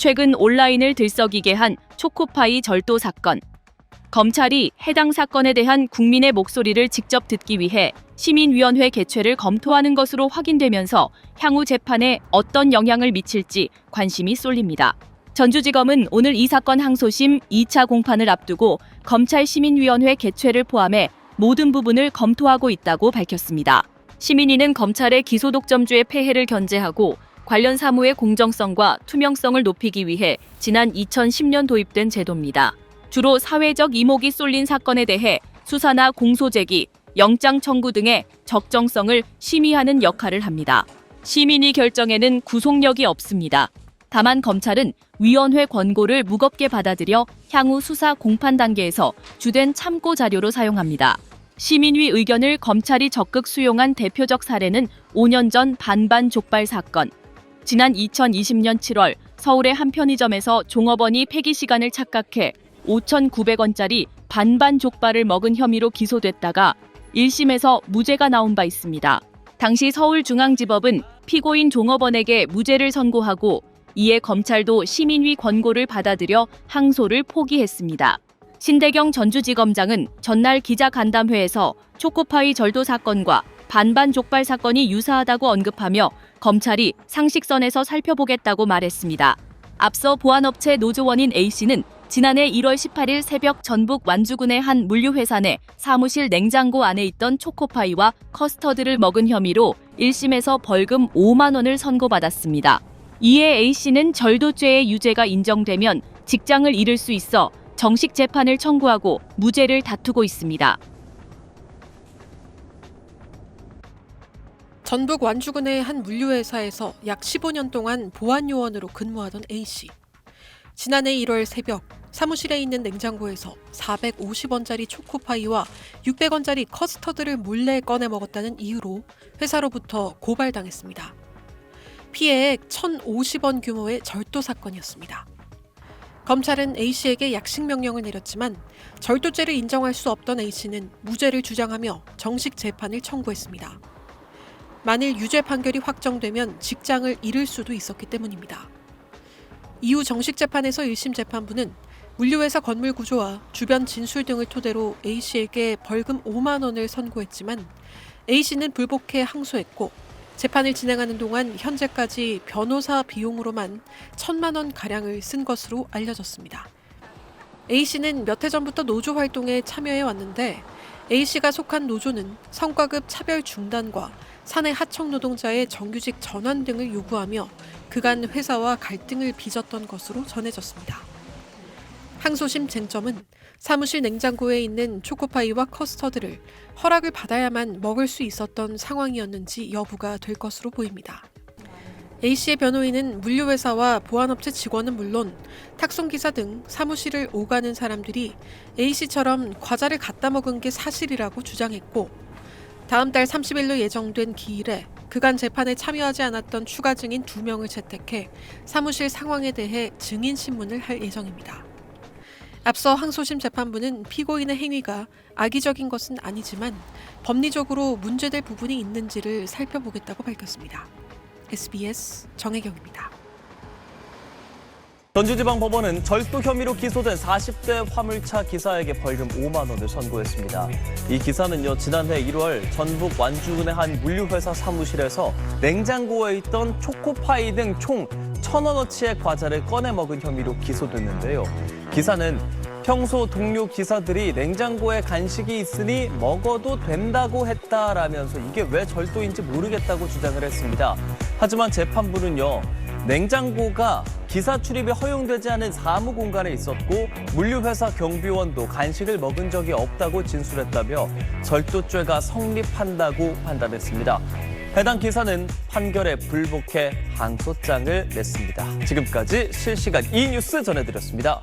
최근 온라인을 들썩이게 한 초코파이 절도 사건. 검찰이 해당 사건에 대한 국민의 목소리를 직접 듣기 위해 시민위원회 개최를 검토하는 것으로 확인되면서 향후 재판에 어떤 영향을 미칠지 관심이 쏠립니다. 전주지검은 오늘 이 사건 항소심 2차 공판을 앞두고 검찰 시민위원회 개최를 포함해 모든 부분을 검토하고 있다고 밝혔습니다. 시민위는 검찰의 기소독점주의 폐해를 견제하고 관련 사무의 공정성과 투명성을 높이기 위해 지난 2010년 도입된 제도입니다. 주로 사회적 이목이 쏠린 사건에 대해 수사나 공소 제기, 영장 청구 등의 적정성을 심의하는 역할을 합니다. 시민위 결정에는 구속력이 없습니다. 다만 검찰은 위원회 권고를 무겁게 받아들여 향후 수사 공판 단계에서 주된 참고 자료로 사용합니다. 시민위 의견을 검찰이 적극 수용한 대표적 사례는 5년 전 반반 족발 사건. 지난 2020년 7월 서울의 한 편의점에서 종업원이 폐기 시간을 착각해 5,900원짜리 반반 족발을 먹은 혐의로 기소됐다가 1심에서 무죄가 나온 바 있습니다. 당시 서울중앙지법은 피고인 종업원에게 무죄를 선고하고 이에 검찰도 시민위 권고를 받아들여 항소를 포기했습니다. 신대경 전주지검장은 전날 기자간담회에서 초코파이 절도 사건과 반반 족발 사건이 유사하다고 언급하며 검찰이 상식선에서 살펴보겠다고 말했습니다. 앞서 보안업체 노조원인 A씨는 지난해 1월 18일 새벽 전북 완주군의 한 물류회사 내 사무실 냉장고 안에 있던 초코파이와 커스터드를 먹은 혐의로 1심에서 벌금 5만 원을 선고받았습니다. 이에 A씨는 절도죄의 유죄가 인정되면 직장을 잃을 수 있어 정식 재판을 청구하고 무죄를 다투고 있습니다. 전북 완주군의 한 물류회사에서 약 15년 동안 보안요원으로 근무하던 A씨. 지난해 1월 새벽 사무실에 있는 냉장고에서 450원짜리 초코파이와 600원짜리 커스터드를 몰래 꺼내 먹었다는 이유로 회사로부터 고발당했습니다. 피해액 1,050원 규모의 절도 사건이었습니다. 검찰은 A씨에게 약식 명령을 내렸지만 절도죄를 인정할 수 없던 A씨는 무죄를 주장하며 정식 재판을 청구했습니다. 만일 유죄 판결이 확정되면 직장을 잃을 수도 있었기 때문입니다. 이후 정식 재판에서 1심 재판부는 물류회사 건물 구조와 주변 진술 등을 토대로 A씨에게 벌금 5만 원을 선고했지만 A씨는 불복해 항소했고 재판을 진행하는 동안 현재까지 변호사 비용으로만 1,000만 원 가량을 쓴 것으로 알려졌습니다. A씨는 몇 해 전부터 노조 활동에 참여해 왔는데 A씨가 속한 노조는 성과급 차별 중단과 사내 하청 노동자의 정규직 전환 등을 요구하며 그간 회사와 갈등을 빚었던 것으로 전해졌습니다. 항소심 쟁점은 사무실 냉장고에 있는 초코파이와 커스터드를 허락을 받아야만 먹을 수 있었던 상황이었는지 여부가 될 것으로 보입니다. A씨의 변호인은 물류회사와 보안업체 직원은 물론 탁송기사 등 사무실을 오가는 사람들이 A씨처럼 과자를 갖다 먹은 게 사실이라고 주장했고 다음 달 30일로 예정된 기일에 그간 재판에 참여하지 않았던 추가 증인 2명을 채택해 사무실 상황에 대해 증인 신문을 할 예정입니다. 앞서 항소심 재판부는 피고인의 행위가 악의적인 것은 아니지만 법리적으로 문제될 부분이 있는지를 살펴보겠다고 밝혔습니다. SBS 정혜경입니다. 전주지방법원은 절도 혐의로 기소된 40대 화물차 기사에게 벌금 5만 원을 선고했습니다. 이 기사는요, 지난해 1월 전북 완주군의 한 물류회사 사무실에서 냉장고에 있던 초코파이 등 총 1,000원어치의 과자를 꺼내 먹은 혐의로 기소됐는데요. 기사는 평소 동료 기사들이 냉장고에 간식이 있으니 먹어도 된다고 했다라면서 이게 왜 절도인지 모르겠다고 주장을 했습니다. 하지만 재판부는요, 냉장고가 기사 출입이 허용되지 않은 사무 공간에 있었고 물류회사 경비원도 간식을 먹은 적이 없다고 진술했다며 절도죄가 성립한다고 판단했습니다. 해당 기사는 판결에 불복해 항소장을 냈습니다. 지금까지 실시간 E 뉴스 전해드렸습니다.